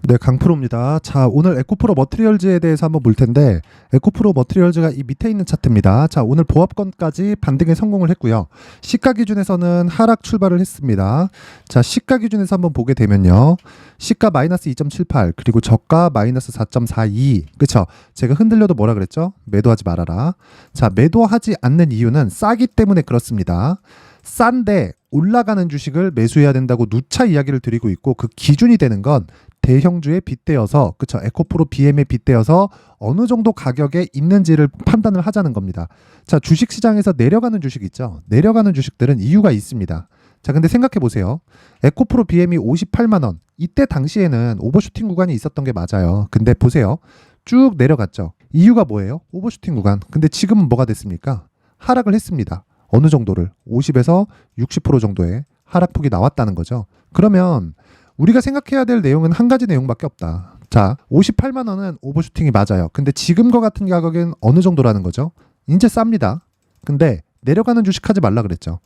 네, 강프로입니다. 자, 오늘 에코프로 머티리얼즈에 대해서 한번 볼 텐데, 에코프로 머티리얼즈가 이 밑에 있는 차트입니다. 자, 오늘 보합권까지 반등에 성공을 했고요. 시가 기준에서는 하락 출발을 했습니다. 자, 시가 기준에서 한번 보게 되면요. 시가 마이너스 2.78, 그리고 저가 마이너스 4.42. 그쵸? 제가 흔들려도 뭐라 그랬죠? 매도하지 말아라. 자, 매도하지 않는 이유는 싸기 때문에 그렇습니다. 싼데 올라가는 주식을 매수해야 된다고 누차 이야기를 드리고 있고, 그 기준이 되는 건 대형주에 빗대어서, 그쵸, 에코프로 BM에 빗대어서 어느 정도 가격에 있는지를 판단을 하자는 겁니다. 자, 주식시장에서 내려가는 주식 있죠. 내려가는 주식들은 이유가 있습니다. 자, 근데 생각해 보세요. 에코프로 BM이 58만 원, 이때 당시에는 오버슈팅 구간이 있었던 게 맞아요. 근데 보세요. 쭉 내려갔죠. 이유가 뭐예요? 오버슈팅 구간. 근데 지금은 뭐가 됐습니까? 하락을 했습니다. 어느 정도를? 50에서 60% 정도의 하락폭이 나왔다는 거죠. 그러면 우리가 생각해야 될 내용은 한 가지 내용밖에 없다. 자, 58만 원은 오버슈팅이 맞아요. 근데 지금과 같은 가격은 어느 정도라는 거죠? 이제 쌉니다. 근데 내려가는 주식 하지 말라 그랬죠.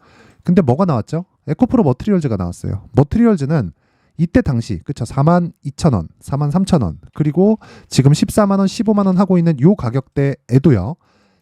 근데 뭐가 나왔죠? 에코프로 머티리얼즈가 나왔어요. 머티리얼즈는 이때 당시, 그쵸, 42,000원, 43,000원, 그리고 지금 14만 원, 15만 원 하고 있는 요 가격대에도요.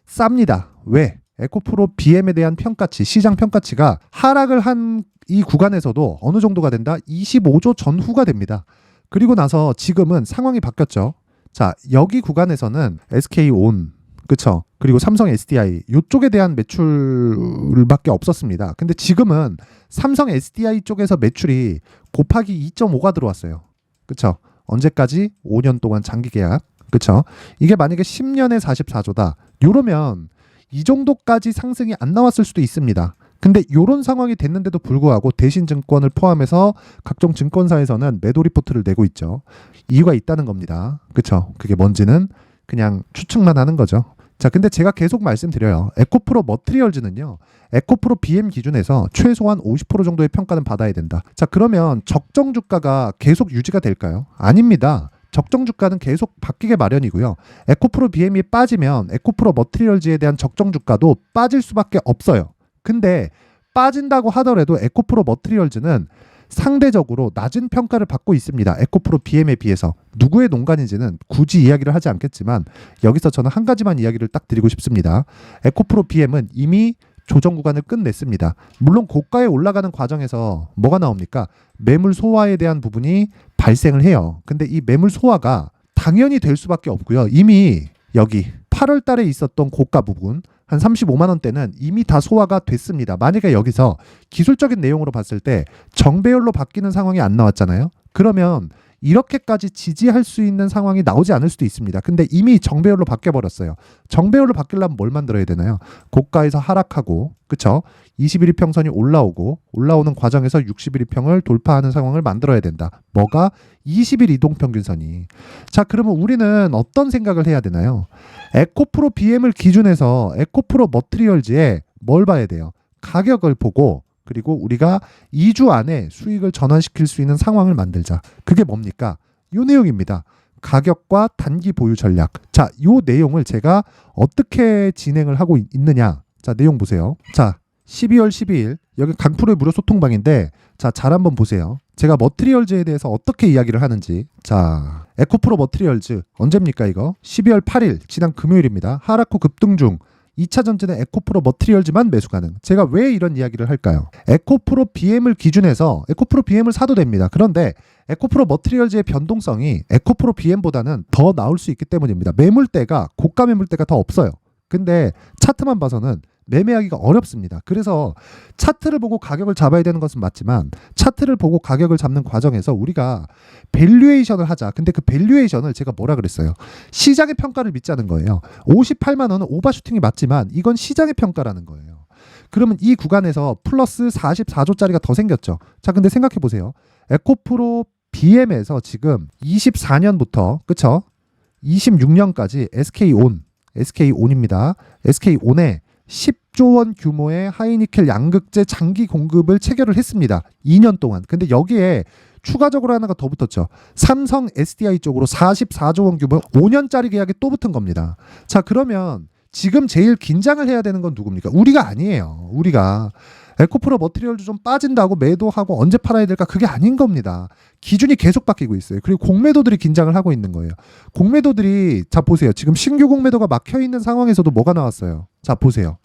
쌉니다. 왜? 에코프로 BM에 대한 평가치, 시장 평가치가 하락을 한 이 구간에서도 어느 정도가 된다? 25조 전후가 됩니다. 그리고 나서 지금은 상황이 바뀌었죠. 자, 여기 구간에서는 SK온, 그쵸? 그리고 삼성 SDI 이쪽에 대한 매출밖에 없었습니다. 근데 지금은 삼성 SDI 쪽에서 매출이 곱하기 2.5가 들어왔어요. 그쵸? 언제까지? 5년 동안 장기 계약. 그쵸? 이게 만약에 10년에 44조다. 요러면 이 정도까지 상승이 안 나왔을 수도 있습니다. 근데 이런 상황이 됐는데도 불구하고 대신증권을 포함해서 각종 증권사에서는 매도 리포트를 내고 있죠. 이유가 있다는 겁니다. 그쵸? 그게 뭔지는 그냥 추측만 하는 거죠. 자, 근데 제가 계속 말씀드려요. 에코프로 머티리얼즈는요. 에코프로 BM 기준에서 최소한 50% 정도의 평가는 받아야 된다. 자, 그러면 적정 주가가 계속 유지가 될까요? 아닙니다. 적정 주가는 계속 바뀌게 마련이고요. 에코프로 BM이 빠지면 에코프로 머티리얼즈에 대한 적정 주가도 빠질 수밖에 없어요. 근데 빠진다고 하더라도 에코프로 머티리얼즈는 상대적으로 낮은 평가를 받고 있습니다. 에코프로 BM에 비해서. 누구의 농간인지는 굳이 이야기를 하지 않겠지만 여기서 저는 한 가지만 이야기를 딱 드리고 싶습니다. 에코프로 BM은 이미 조정 구간을 끝냈습니다. 물론 고가에 올라가는 과정에서 뭐가 나옵니까? 매물 소화에 대한 부분이 발생을 해요. 근데 이 매물 소화가 당연히 될 수밖에 없고요. 이미 여기 8월 달에 있었던 고가 부분 한 35만 원대는 이미 다 소화가 됐습니다. 만약에 여기서 기술적인 내용으로 봤을 때 정배열로 바뀌는 상황이 안 나왔잖아요. 그러면 이렇게까지 지지할 수 있는 상황이 나오지 않을 수도 있습니다. 근데 이미 정배열로 바뀌어버렸어요. 정배열로 바뀌려면 뭘 만들어야 되나요? 고가에서 하락하고, 그쵸? 21일 평선이 올라오는 과정에서 61일 평을 돌파하는 상황을 만들어야 된다. 뭐가? 20일 이동평균선이. 자, 그러면 우리는 어떤 생각을 해야 되나요? 에코프로 BM을 기준해서 에코프로 머티리얼즈에 뭘 봐야 돼요? 가격을 보고, 그리고 우리가 2주 안에 수익을 전환시킬 수 있는 상황을 만들자. 그게 뭡니까? 이 내용입니다. 가격과 단기 보유 전략. 자, 이 내용을 제가 어떻게 진행을 하고 있느냐. 자, 내용 보세요. 자, 12월 12일 여기 강프로의 무료 소통방인데, 자, 잘 한번 보세요. 제가 머티리얼즈에 대해서 어떻게 이야기를 하는지. 자, 에코프로 머티리얼즈 언제입니까 이거? 12월 8일 지난 금요일입니다. 하락 후 급등 중 2차 전지는 에코프로 머티리얼즈만 매수 가능. 제가 왜 이런 이야기를 할까요? 에코프로 BM을 기준해서 에코프로 BM을 사도 됩니다. 그런데 에코프로 머티리얼즈의 변동성이 에코프로 BM보다는 더 나올 수 있기 때문입니다. 매물대가 고가 매물대가 더 없어요. 근데 차트만 봐서는 매매하기가 어렵습니다. 그래서 차트를 보고 가격을 잡아야 되는 것은 맞지만 차트를 보고 가격을 잡는 과정에서 우리가 밸류에이션을 하자. 근데 그 밸류에이션을 제가 뭐라 그랬어요? 시장의 평가를 믿자는 거예요. 58만 원은 오버슈팅이 맞지만 이건 시장의 평가라는 거예요. 그러면 이 구간에서 플러스 44조짜리가 더 생겼죠. 자, 근데 생각해 보세요. 에코프로 BM에서 지금 24년부터 그쵸? 26년까지 SK온입니다. SK온에 10조 원 규모의 하이니켈 양극재 장기 공급을 체결을 했습니다. 2년 동안. 근데 여기에 추가적으로 하나가 더 붙었죠. 삼성 SDI 쪽으로 44조 원 규모 5년짜리 계약이 또 붙은 겁니다. 자, 그러면 지금 제일 긴장을 해야 되는 건 누굽니까? 우리가 아니에요. 우리가 에코프로 머티리얼도 좀 빠진다고 매도하고 언제 팔아야 될까? 그게 아닌 겁니다. 기준이 계속 바뀌고 있어요. 그리고 공매도들이 긴장을 하고 있는 거예요. 공매도들이 자 보세요. 지금 신규 공매도가 막혀 있는 상황에서도 뭐가 나왔어요? 자 보세요.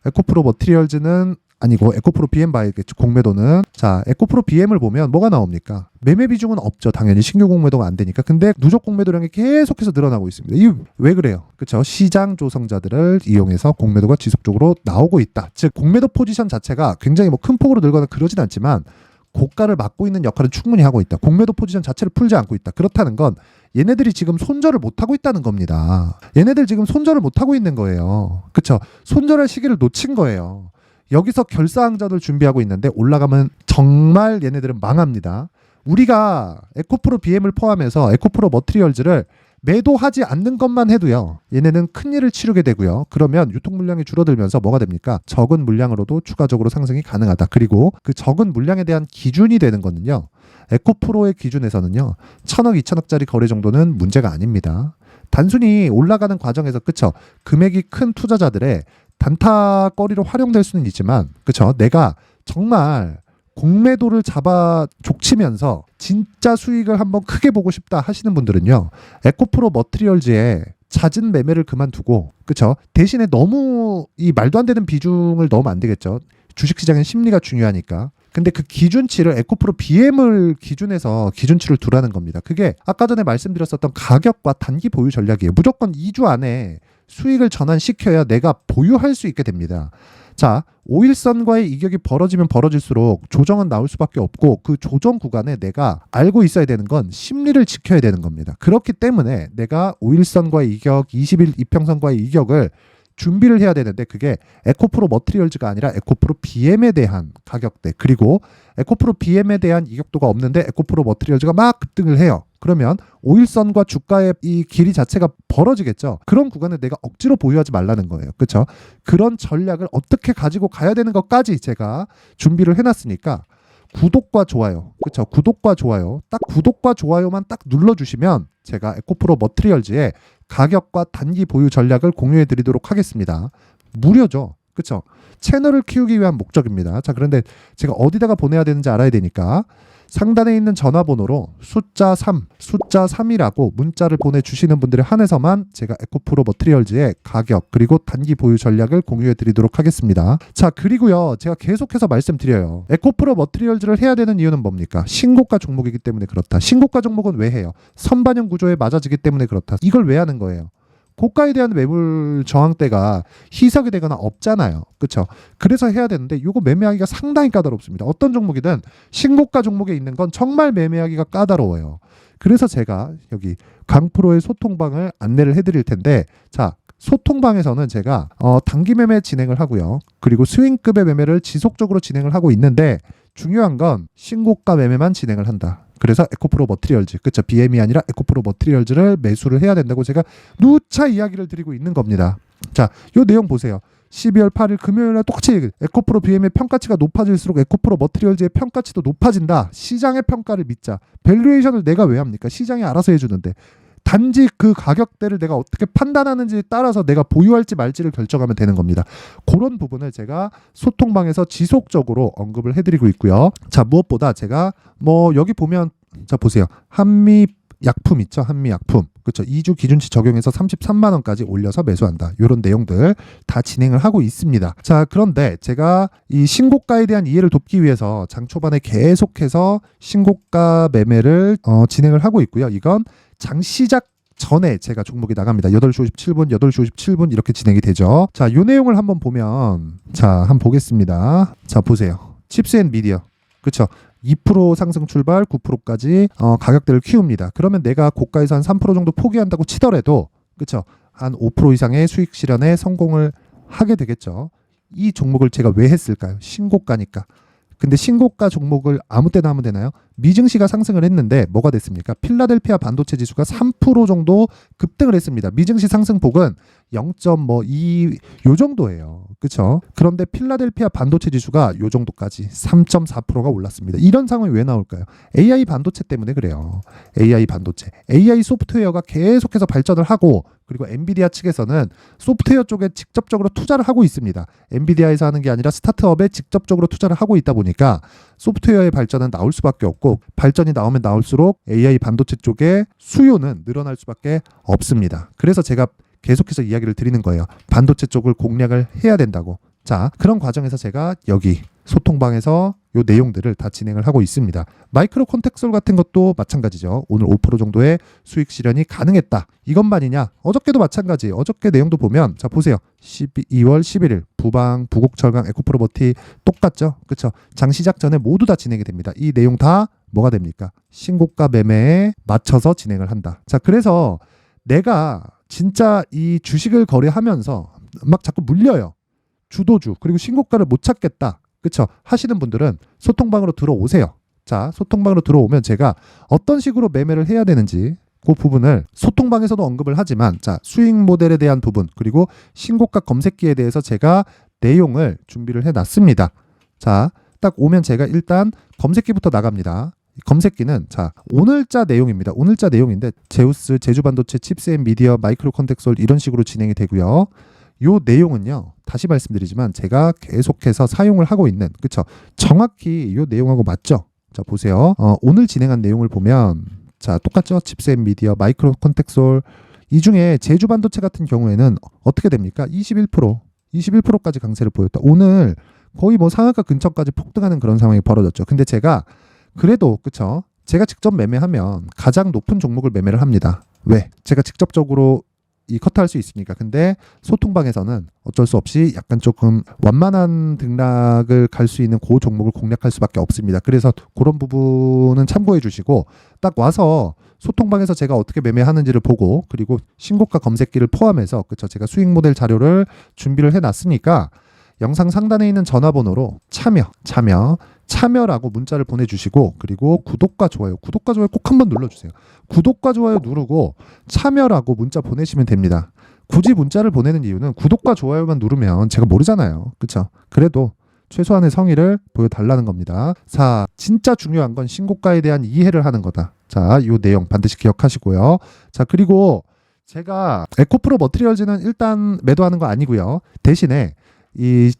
에코프로 머티리얼즈는 아니고 에코프로 BM 바이겠죠. 공매도는 자 에코프로 BM을 보면 뭐가 나옵니까? 매매 비중은 없죠. 당연히 신규 공매도가 안 되니까. 근데 누적 공매도량이 계속해서 늘어나고 있습니다. 이 왜 그래요? 그렇죠? 시장 조성자들을 이용해서 공매도가 지속적으로 나오고 있다. 즉 공매도 포지션 자체가 굉장히 뭐 큰 폭으로 늘거나 그러진 않지만 고가를 막고 있는 역할은 충분히 하고 있다. 공매도 포지션 자체를 풀지 않고 있다. 그렇다는 건 얘네들이 지금 손절을 못하고 있다는 겁니다. 얘네들 지금 손절을 못하고 있는 거예요. 그렇죠? 손절할 시기를 놓친 거예요. 여기서 결사항전을 준비하고 있는데 올라가면 정말 얘네들은 망합니다. 우리가 에코프로 BM을 포함해서 에코프로 머티리얼즈를 매도하지 않는 것만 해도요. 얘네는 큰일을 치르게 되고요. 그러면 유통 물량이 줄어들면서 뭐가 됩니까? 적은 물량으로도 추가적으로 상승이 가능하다. 그리고 그 적은 물량에 대한 기준이 되는 거는요. 에코프로의 기준에서는요. 1,000억, 2,000억짜리 거래 정도는 문제가 아닙니다. 단순히 올라가는 과정에서 그쵸? 금액이 큰 투자자들의 단타거리로 활용될 수는 있지만 그쵸? 내가 정말 공매도를 잡아 족치면서 진짜 수익을 한번 크게 보고 싶다 하시는 분들은요. 에코프로 머티리얼즈에 잦은 매매를 그만두고 그쵸? 대신에 너무 이 말도 안 되는 비중을 넣으면 안 되겠죠. 주식시장엔 심리가 중요하니까. 근데 그 기준치를 에코프로 BM을 기준해서 기준치를 두라는 겁니다. 그게 아까 전에 말씀드렸었던 가격과 단기 보유 전략이에요. 무조건 2주 안에 수익을 전환시켜야 내가 보유할 수 있게 됩니다. 자, 5일선과의 이격이 벌어지면 벌어질수록 조정은 나올 수밖에 없고 그 조정 구간에 내가 알고 있어야 되는 건 심리를 지켜야 되는 겁니다. 그렇기 때문에 내가 5일선과의 이격, 20일 이평선과의 이격을 준비를 해야 되는데 그게 에코프로 머티리얼즈가 아니라 에코프로 BM에 대한 가격대 그리고 에코프로 BM에 대한 이격도가 없는데 에코프로 머티리얼즈가 막 급등을 해요. 그러면 5일선과 주가의 이 길이 자체가 벌어지겠죠. 그런 구간에 내가 억지로 보유하지 말라는 거예요. 그렇죠? 그런 전략을 어떻게 가지고 가야 되는 것까지 제가 준비를 해놨으니까 구독과 좋아요. 그렇죠? 구독과 좋아요. 딱 구독과 좋아요만 딱 눌러주시면 제가 에코프로 머티리얼즈의 가격과 단기 보유 전략을 공유해 드리도록 하겠습니다. 무료죠. 그렇죠? 채널을 키우기 위한 목적입니다. 자, 그런데 제가 어디다가 보내야 되는지 알아야 되니까 상단에 있는 전화번호로 숫자 3이라고 문자를 보내주시는 분들에 한해서만 제가 에코프로 머티리얼즈의 가격 그리고 단기 보유 전략을 공유해 드리도록 하겠습니다. 자, 그리고요. 제가 계속해서 말씀드려요. 에코프로 머티리얼즈를 해야 되는 이유는 뭡니까? 신고가 종목이기 때문에 그렇다. 신고가 종목은 왜 해요? 선반영 구조에 맞아지기 때문에 그렇다. 이걸 왜 하는 거예요? 고가에 대한 매물 저항대가 희석이 되거나 없잖아요. 그렇죠? 그래서 해야 되는데 이거 매매하기가 상당히 까다롭습니다. 어떤 종목이든 신고가 종목에 있는 건 정말 매매하기가 까다로워요. 그래서 제가 여기 강프로의 소통방을 안내를 해드릴 텐데 자 소통방에서는 제가 단기 매매 진행을 하고요. 그리고 스윙급의 매매를 지속적으로 진행을 하고 있는데 중요한 건 신고가 매매만 진행을 한다. 그래서 에코프로 머티리얼즈, 그쵸? BM이 아니라 에코프로 머티리얼즈를 매수를 해야 된다고 제가 누차 이야기를 드리고 있는 겁니다. 자, 요 내용 보세요. 12월 8일 금요일에 똑같이 에코프로 BM의 평가치가 높아질수록 에코프로 머티리얼즈의 평가치도 높아진다. 시장의 평가를 믿자. 밸류에이션을 내가 왜 합니까? 시장이 알아서 해주는데. 단지 그 가격대를 내가 어떻게 판단하는지에 따라서 내가 보유할지 말지를 결정하면 되는 겁니다. 그런 부분을 제가 소통방에서 지속적으로 언급을 해드리고 있고요. 자, 무엇보다 제가 여기 보면 자 보세요. 한미 약품 있죠? 한미약품. 그렇죠. 2주 기준치 적용해서 33만 원까지 올려서 매수한다. 이런 내용들 다 진행을 하고 있습니다. 자, 그런데 제가 이 신고가에 대한 이해를 돕기 위해서 장 초반에 계속해서 신고가 매매를 진행을 하고 있고요. 이건 장 시작 전에 제가 종목이 나갑니다. 8시 57분, 8시 57분 이렇게 진행이 되죠. 자, 이 내용을 한번 보면 자, 한번 보겠습니다. 자, 보세요. 칩스앤미디어. 그렇죠. 2% 상승 출발 9%까지 가격대를 키웁니다. 그러면 내가 고가에서 한 3% 정도 포기한다고 치더라도 그렇죠. 한 5% 이상의 수익 실현에 성공을 하게 되겠죠. 이 종목을 제가 왜 했을까요? 신고가니까. 근데 신고가 종목을 아무 때나 하면 되나요? 미증시가 상승을 했는데 뭐가 됐습니까? 필라델피아 반도체 지수가 3% 정도 급등을 했습니다. 미증시 상승폭은 0.2 요 정도예요. 그렇죠? 그런데 필라델피아 반도체 지수가 요 정도까지 3.4%가 올랐습니다. 이런 상황이 왜 나올까요? AI 반도체 때문에 그래요. AI 반도체. AI 소프트웨어가 계속해서 발전을 하고 그리고 엔비디아 측에서는 소프트웨어 쪽에 직접적으로 투자를 하고 있습니다. 엔비디아에서 하는 게 아니라 스타트업에 직접적으로 투자를 하고 있다 보니까 소프트웨어의 발전은 나올 수밖에 없고, 발전이 나오면 나올수록 AI 반도체 쪽의 수요는 늘어날 수밖에 없습니다. 그래서 제가 계속해서 이야기를 드리는 거예요. 반도체 쪽을 공략을 해야 된다고. 자, 그런 과정에서 제가 여기 소통방에서 요 내용들을 다 진행을 하고 있습니다. 마이크로 콘텍솔 같은 것도 마찬가지죠. 오늘 5% 정도의 수익 실현이 가능했다. 이것만이냐? 어저께도 마찬가지. 어저께 내용도 보면, 자 보세요. 2월 11일 부방, 부곡철강, 에코프로버티 똑같죠? 그렇죠? 장 시작 전에 모두 다 진행이 됩니다. 이 내용 다 뭐가 됩니까? 신고가 매매에 맞춰서 진행을 한다. 자, 그래서 내가 진짜 이 주식을 거래하면서 막 자꾸 물려요. 주도주, 그리고 신고가를 못 찾겠다. 그쵸? 하시는 분들은 소통방으로 들어오세요. 자, 소통방으로 들어오면 제가 어떤 식으로 매매를 해야 되는지 그 부분을 소통방에서도 언급을 하지만, 자, 수익 모델에 대한 부분, 그리고 신고가 검색기에 대해서 제가 내용을 준비를 해놨습니다. 자, 딱 오면 제가 일단 검색기부터 나갑니다. 검색기는 자, 오늘자 내용입니다. 오늘자 내용인데 제우스, 제주반도체, 칩스앤미디어, 마이크로 컨텍솔 이런 식으로 진행이 되고요. 요 내용은요, 다시 말씀드리지만 제가 계속해서 사용을 하고 있는, 그쵸? 정확히 요 내용하고 맞죠? 자, 보세요. 오늘 진행한 내용을 보면, 자, 똑같죠? 칩스앤미디어, 마이크로 컨텍솔. 이 중에 제주반도체 같은 경우에는 어떻게 됩니까? 21%까지 강세를 보였다. 오늘 거의 뭐 상한가 근처까지 폭등하는 그런 상황이 벌어졌죠. 근데 제가 그래도, 그쵸? 제가 직접 매매하면 가장 높은 종목을 매매를 합니다. 왜? 제가 직접적으로 이 커트할 수 있으니까. 근데 소통방에서는 어쩔 수 없이 약간 조금 완만한 등락을 갈 수 있는 그 종목을 공략할 수밖에 없습니다. 그래서 그런 부분은 참고해 주시고, 딱 와서 소통방에서 제가 어떻게 매매하는지를 보고, 그리고 신고가 검색기를 포함해서, 그쵸, 제가 수익 모델 자료를 준비를 해놨으니까 영상 상단에 있는 전화번호로 참여라고 문자를 보내주시고, 그리고 구독과 좋아요 꼭 한번 눌러주세요. 구독과 좋아요 누르고 참여라고 문자 보내시면 됩니다. 굳이 문자를 보내는 이유는 구독과 좋아요만 누르면 제가 모르잖아요. 그쵸? 그래도 최소한의 성의를 보여달라는 겁니다. 자, 진짜 중요한 건 신고가에 대한 이해를 하는 거다. 자, 이 내용 반드시 기억하시고요. 자, 그리고 제가 에코프로 머티리얼즈는 일단 매도하는 거 아니고요. 대신에 이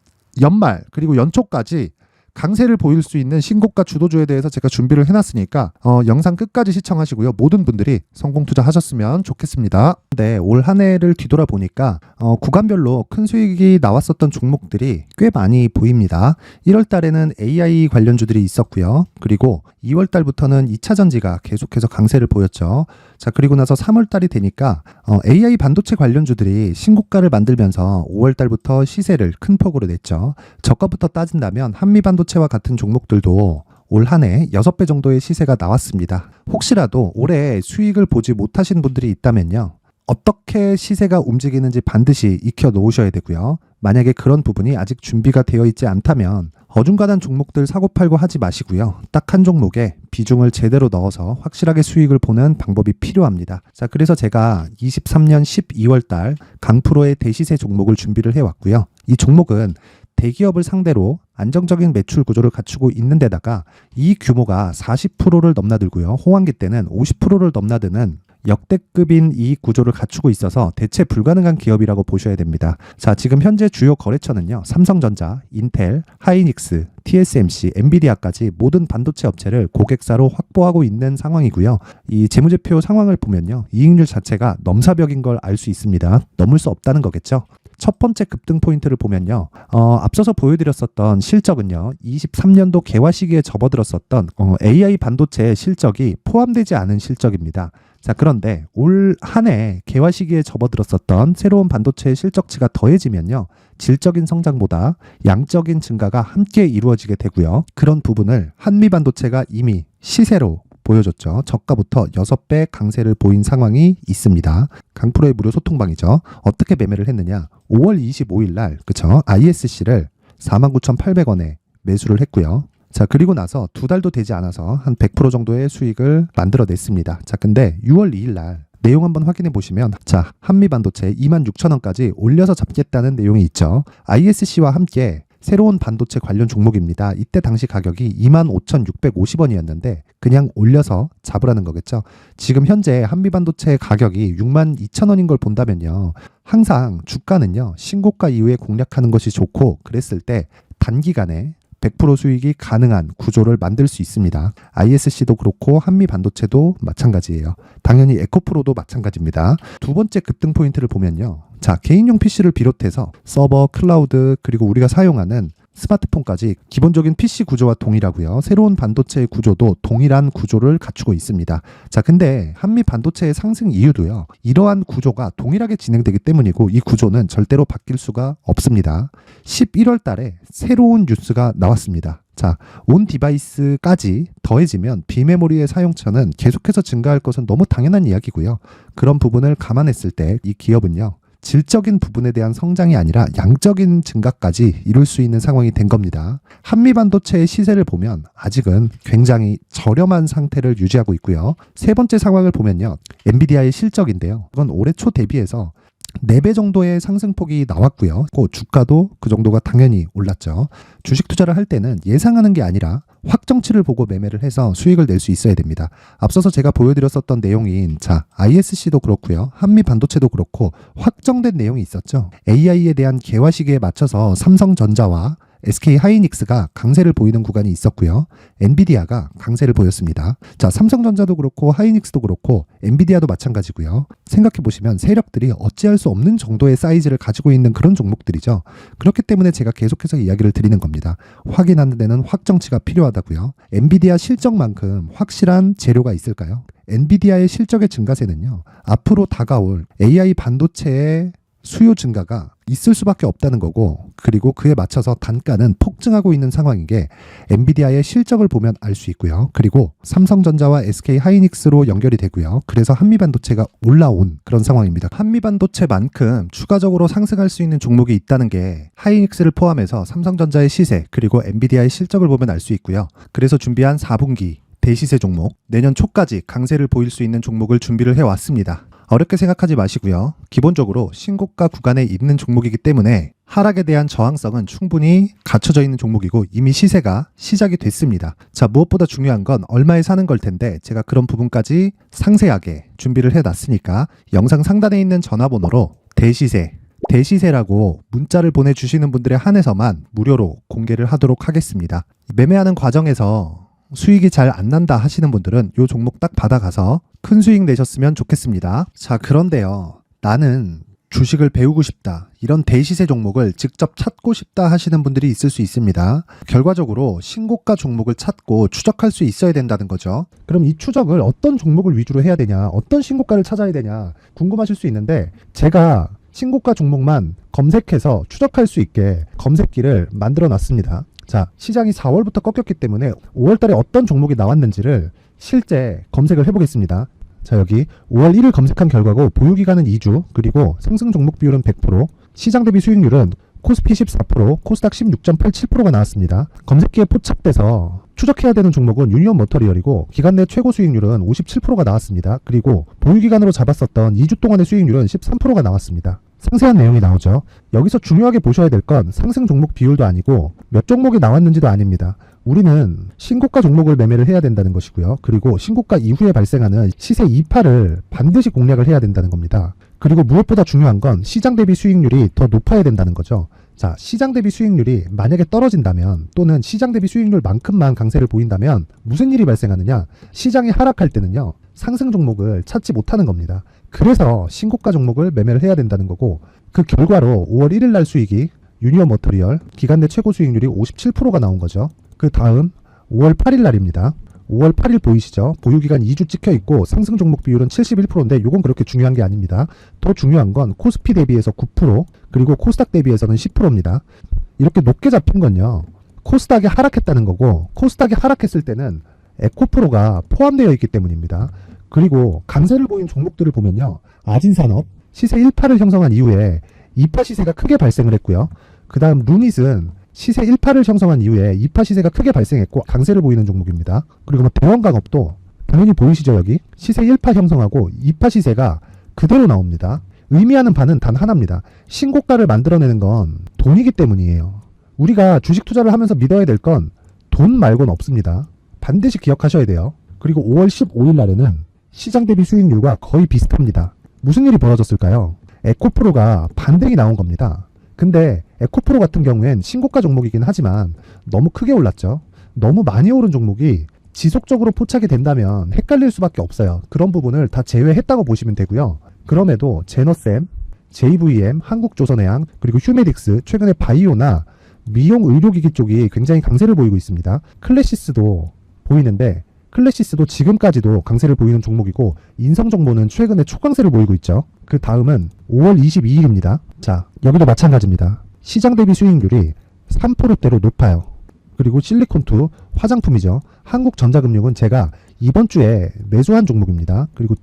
연말 그리고 연초까지 강세를 보일 수 있는 신고가 주도주에 대해서 제가 준비를 해놨으니까 영상 끝까지 시청하시고요. 모든 분들이 성공 투자하셨으면 좋겠습니다. 네, 올 한 해를 뒤돌아보니까 구간별로 큰 수익이 나왔었던 종목들이 꽤 많이 보입니다. 1월 달에는 AI 관련주들이 있었고요. 그리고 2월 달부터는 2차 전지가 계속해서 강세를 보였죠. 자, 그리고 나서 3월 달이 되니까 AI 반도체 관련주들이 신고가를 만들면서 5월 달부터 시세를 큰 폭으로 냈죠. 저가부터 따진다면 한미반도체와 같은 종목들도 올 한 해 6배 정도의 시세가 나왔습니다. 혹시라도 올해 수익을 보지 못하신 분들이 있다면요, 어떻게 시세가 움직이는지 반드시 익혀 놓으셔야 되고요. 만약에 그런 부분이 아직 준비가 되어 있지 않다면 어중간한 종목들 사고팔고 하지 마시고요. 딱 한 종목에 비중을 제대로 넣어서 확실하게 수익을 보는 방법이 필요합니다. 자, 그래서 제가 23년 12월 달 강프로의 대시세 종목을 준비를 해왔고요. 이 종목은 대기업을 상대로 안정적인 매출 구조를 갖추고 있는 데다가 이 규모가 40%를 넘나들고요. 호황기 때는 50%를 넘나드는 역대급인 이익 구조를 갖추고 있어서 대체 불가능한 기업이라고 보셔야 됩니다. 자, 지금 현재 주요 거래처는요, 삼성전자, 인텔, 하이닉스, TSMC, 엔비디아까지 모든 반도체 업체를 고객사로 확보하고 있는 상황이고요. 이 재무제표 상황을 보면요, 이익률 자체가 넘사벽인 걸 알 수 있습니다. 넘을 수 없다는 거겠죠. 첫 번째 급등 포인트를 보면요, 앞서서 보여드렸었던 실적은요, 23년도 개화 시기에 접어들었었던 AI 반도체의 실적이 포함되지 않은 실적입니다. 자, 그런데 올 한 해 개화 시기에 접어들었었던 새로운 반도체의 실적치가 더해지면요, 질적인 성장보다 양적인 증가가 함께 이루어지게 되고요. 그런 부분을 한미반도체가 이미 시세로 보여줬죠. 저가부터 6배 강세를 보인 상황이 있습니다. 강프로의 무료 소통방이죠. 어떻게 매매를 했느냐? 5월 25일 날, 그쵸? ISC를 49,800원에 매수를 했고요. 자, 그리고 나서 2달도 되지 않아서 한 100% 정도의 수익을 만들어냈습니다. 자, 근데 6월 2일 날 내용 한번 확인해 보시면, 자, 한미반도체 26,000원까지 올려서 잡겠다는 내용이 있죠. ISC와 함께 새로운 반도체 관련 종목입니다. 이때 당시 가격이 25,650원이었는데 그냥 올려서 잡으라는 거겠죠. 지금 현재 한미반도체 가격이 62,000원인 걸 본다면요. 항상 주가는요. 신고가 이후에 공략하는 것이 좋고 그랬을 때 단기간에 100% 수익이 가능한 구조를 만들 수 있습니다. ISC도 그렇고 한미반도체도 마찬가지예요. 당연히 에코프로도 마찬가지입니다. 두 번째 급등 포인트를 보면요. 자, 개인용 PC를 비롯해서 서버, 클라우드, 그리고 우리가 사용하는 스마트폰까지 기본적인 PC 구조와 동일하고요. 새로운 반도체의 구조도 동일한 구조를 갖추고 있습니다. 자, 근데 한미 반도체의 상승 이유도요. 이러한 구조가 동일하게 진행되기 때문이고 이 구조는 절대로 바뀔 수가 없습니다. 11월 달에 새로운 뉴스가 나왔습니다. 자, 온 디바이스까지 더해지면 비메모리의 사용처는 계속해서 증가할 것은 너무 당연한 이야기고요. 그런 부분을 감안했을 때 이 기업은요. 질적인 부분에 대한 성장이 아니라 양적인 증가까지 이룰 수 있는 상황이 된 겁니다. 한미반도체의 시세를 보면 아직은 굉장히 저렴한 상태를 유지하고 있고요. 세 번째 상황을 보면요. 엔비디아의 실적인데요. 이건 올해 초 대비해서 4배 정도의 상승폭이 나왔고요. 그 주가도 그 정도가 당연히 올랐죠. 주식 투자를 할 때는 예상하는 게 아니라 확정치를 보고 매매를 해서 수익을 낼 수 있어야 됩니다. 앞서서 제가 보여드렸었던 내용인 ISC도 그렇고요. 한미 반도체도 그렇고 확정된 내용이 있었죠. AI에 대한 개화 시기에 맞춰서 삼성전자와 SK 하이닉스가 강세를 보이는 구간이 있었고요. 엔비디아가 강세를 보였습니다. 자, 삼성전자도 그렇고 하이닉스도 그렇고 엔비디아도 마찬가지고요. 생각해 보시면 세력들이 어찌할 수 없는 정도의 사이즈를 가지고 있는 그런 종목들이죠. 그렇기 때문에 제가 계속해서 이야기를 드리는 겁니다. 확인하는 데는 확정치가 필요하다고요. 엔비디아 실적만큼 확실한 재료가 있을까요? 엔비디아의 실적의 증가세는요. 앞으로 다가올 AI 반도체의 수요 증가가 있을 수밖에 없다는 거고 그리고 그에 맞춰서 단가는 폭증하고 있는 상황인 게 엔비디아의 실적을 보면 알 수 있고요. 그리고 삼성전자와 SK 하이닉스로 연결이 되고요. 그래서 한미반도체가 올라온 그런 상황입니다. 한미반도체만큼 추가적으로 상승할 수 있는 종목이 있다는 게 하이닉스를 포함해서 삼성전자의 시세 그리고 엔비디아의 실적을 보면 알 수 있고요. 그래서 준비한 4분기 대시세 종목, 내년 초까지 강세를 보일 수 있는 종목을 준비를 해왔습니다. 어렵게 생각하지 마시고요. 기본적으로 신고가 구간에 있는 종목이기 때문에 하락에 대한 저항성은 충분히 갖춰져 있는 종목이고 이미 시세가 시작이 됐습니다. 자, 무엇보다 중요한 건 얼마에 사는 걸 텐데 제가 그런 부분까지 상세하게 준비를 해놨으니까 영상 상단에 있는 전화번호로 대시세라고 문자를 보내주시는 분들에 한해서만 무료로 공개를 하도록 하겠습니다. 매매하는 과정에서 수익이 잘 안 난다 하시는 분들은 이 종목 딱 받아가서 큰 수익 내셨으면 좋겠습니다. 자, 그런데요. 나는 주식을 배우고 싶다. 이런 대시세 종목을 직접 찾고 싶다 하시는 분들이 있을 수 있습니다. 결과적으로 신고가 종목을 찾고 추적할 수 있어야 된다는 거죠. 그럼 이 추적을 어떤 종목을 위주로 해야 되냐, 어떤 신고가를 찾아야 되냐 궁금하실 수 있는데 제가 신고가 종목만 검색해서 추적할 수 있게 검색기를 만들어 놨습니다. 자, 시장이 4월부터 꺾였기 때문에 5월 달에 어떤 종목이 나왔는지를 실제 검색을 해보겠습니다. 자, 여기 5월 1일 검색한 결과고 보유기간은 2주, 그리고 상승 종목 비율은 100%, 시장 대비 수익률은 코스피 14%, 코스닥 16.87%가 나왔습니다. 검색기에 포착돼서 추적해야 되는 종목은 유니온 머터리얼이고 기간 내 최고 수익률은 57%가 나왔습니다. 그리고 보유기간으로 잡았었던 2주 동안의 수익률은 13%가 나왔습니다. 상세한 내용이 나오죠. 여기서 중요하게 보셔야 될 건 상승 종목 비율도 아니고 몇 종목이 나왔는지도 아닙니다. 우리는 신고가 종목을 매매를 해야 된다는 것이고요. 그리고 신고가 이후에 발생하는 시세 이파를 반드시 공략을 해야 된다는 겁니다. 그리고 무엇보다 중요한 건 시장 대비 수익률이 더 높아야 된다는 거죠. 자, 시장 대비 수익률이 만약에 떨어진다면 또는 시장 대비 수익률만큼만 강세를 보인다면 무슨 일이 발생하느냐? 시장이 하락할 때는요. 상승 종목을 찾지 못하는 겁니다. 그래서 신고가 종목을 매매를 해야 된다는 거고 그 결과로 5월 1일 날 수익이 유니온 머터리얼 기간 내 최고 수익률이 57%가 나온 거죠. 그 다음 5월 8일 날입니다. 5월 8일 보이시죠? 보유기간 2주 찍혀 있고 상승 종목 비율은 71%인데 이건 그렇게 중요한 게 아닙니다. 더 중요한 건 코스피 대비해서 9% 그리고 코스닥 대비해서는 10%입니다. 이렇게 높게 잡힌 건요. 코스닥이 하락했다는 거고 코스닥이 하락했을 때는 에코프로가 포함되어 있기 때문입니다. 그리고 강세를 보인 종목들을 보면요. 아진산업 시세 1파를 형성한 이후에 2파 시세가 크게 발생을 했고요. 그 다음 루닛은 시세 1파를 형성한 이후에 2파 시세가 크게 발생했고 강세를 보이는 종목입니다. 그리고 대원강업도 당연히 보이시죠? 여기 시세 1파 형성하고 2파 시세가 그대로 나옵니다. 의미하는 바는 단 하나입니다. 신고가를 만들어내는 건 돈이기 때문이에요. 우리가 주식 투자를 하면서 믿어야 될 건 돈 말고는 없습니다. 반드시 기억하셔야 돼요. 그리고 5월 15일 날에는 시장 대비 수익률과 거의 비슷합니다. 무슨 일이 벌어졌을까요? 에코프로가 반등이 나온 겁니다. 근데 에코프로 같은 경우엔 신고가 종목이긴 하지만 너무 크게 올랐죠. 너무 많이 오른 종목이 지속적으로 포착이 된다면 헷갈릴 수밖에 없어요. 그런 부분을 다 제외했다고 보시면 되고요. 그럼에도 제너셈, JVM, 한국조선해양, 그리고 휴메딕스, 최근에 바이오나 미용 의료기기 쪽이 굉장히 강세를 보이고 있습니다. 클래시스도 보이는데 클래시스도 지금까지도 강세를 보이는 종목이고 인성정보는 최근에 초강세를 보이고 있죠. 그 다음은 5월 22일입니다. 자, 여기도 마찬가지입니다. 시장 대비 수익률이 3%대로 높아요. 그리고 실리콘2 화장품이죠. 한국전자금융은 제가 이번 주에 매수한 종목입니다. 그리고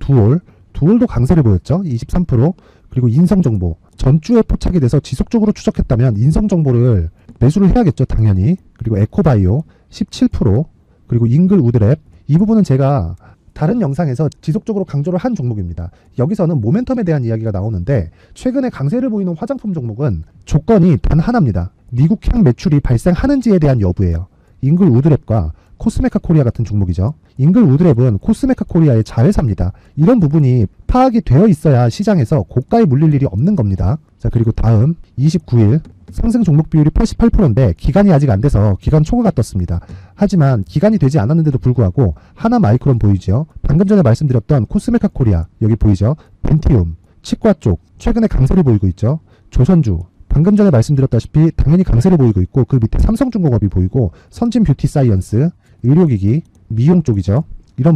두올도 강세를 보였죠. 23%. 그리고 인성정보 전주에 포착이 돼서 지속적으로 추적했다면 인성정보를 매수를 해야겠죠. 당연히. 그리고 에코바이오 17%. 그리고 잉글우드랩 이 부분은 제가 다른 영상에서 지속적으로 강조를 한 종목입니다. 여기서는 모멘텀에 대한 이야기가 나오는데 최근에 강세를 보이는 화장품 종목은 조건이 단 하나입니다. 미국 향 매출이 발생하는지에 대한 여부예요. 잉글우드랩과 코스메카 코리아 같은 종목이죠. 잉글우드랩은 코스메카 코리아의 자회사입니다. 이런 부분이 파악이 되어 있어야 시장에서 고가에 물릴 일이 없는 겁니다. 자, 그리고 다음 29일 상승 종목 비율이 88%인데 기간이 아직 안 돼서 기간 초과가 떴습니다. 하지만 기간이 되지 않았는데도 불구하고 하나마이크론 보이죠. 방금 전에 말씀드렸던 코스메카 코리아 여기 보이죠. 벤티움, 치과 쪽 최근에 강세를 보이고 있죠. 조선주 방금 전에 말씀드렸다시피 당연히 강세를 보이고 있고 그 밑에 삼성중공업이 보이고 선진 뷰티 사이언스, 의료기기, 미용 쪽이죠. 이런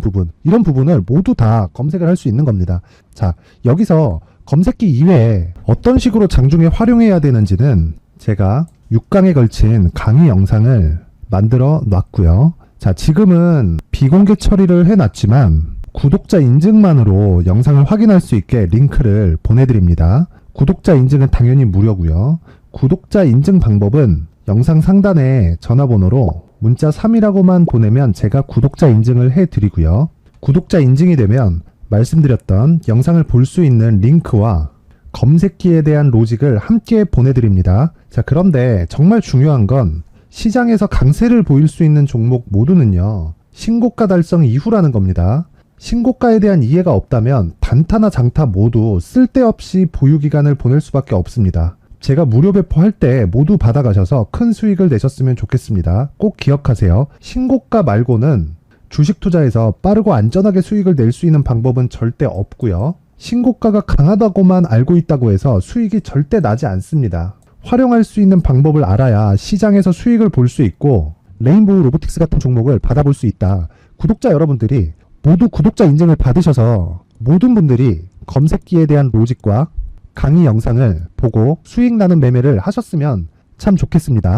부분을 모두 다 검색을 할 수 있는 겁니다. 자, 여기서 검색기 이외에 어떤 식으로 장중에 활용해야 되는지는 제가 6강에 걸친 강의 영상을 만들어 놨고요. 자, 지금은 비공개 처리를 해놨지만 구독자 인증만으로 영상을 확인할 수 있게 링크를 보내드립니다. 구독자 인증은 당연히 무료고요. 구독자 인증 방법은 영상 상단에 전화번호로 문자 3이라고만 보내면 제가 구독자 인증을 해드리고요. 구독자 인증이 되면 말씀드렸던 영상을 볼 수 있는 링크와 검색기에 대한 로직을 함께 보내드립니다. 자, 그런데 정말 중요한 건 시장에서 강세를 보일 수 있는 종목 모두는요. 신고가 달성 이후라는 겁니다. 신고가에 대한 이해가 없다면 단타나 장타 모두 쓸데없이 보유기간을 보낼 수밖에 없습니다. 제가 무료 배포할 때 모두 받아가셔서 큰 수익을 내셨으면 좋겠습니다. 꼭 기억하세요. 신고가 말고는 주식 투자에서 빠르고 안전하게 수익을 낼 수 있는 방법은 절대 없고요. 신고가가 강하다고만 알고 있다고 해서 수익이 절대 나지 않습니다. 활용할 수 있는 방법을 알아야 시장에서 수익을 볼 수 있고 레인보우 로보틱스 같은 종목을 받아볼 수 있다. 구독자 여러분들이 모두 구독자 인증을 받으셔서 모든 분들이 검색기에 대한 로직과 강의 영상을 보고 수익 나는 매매를 하셨으면 참 좋겠습니다.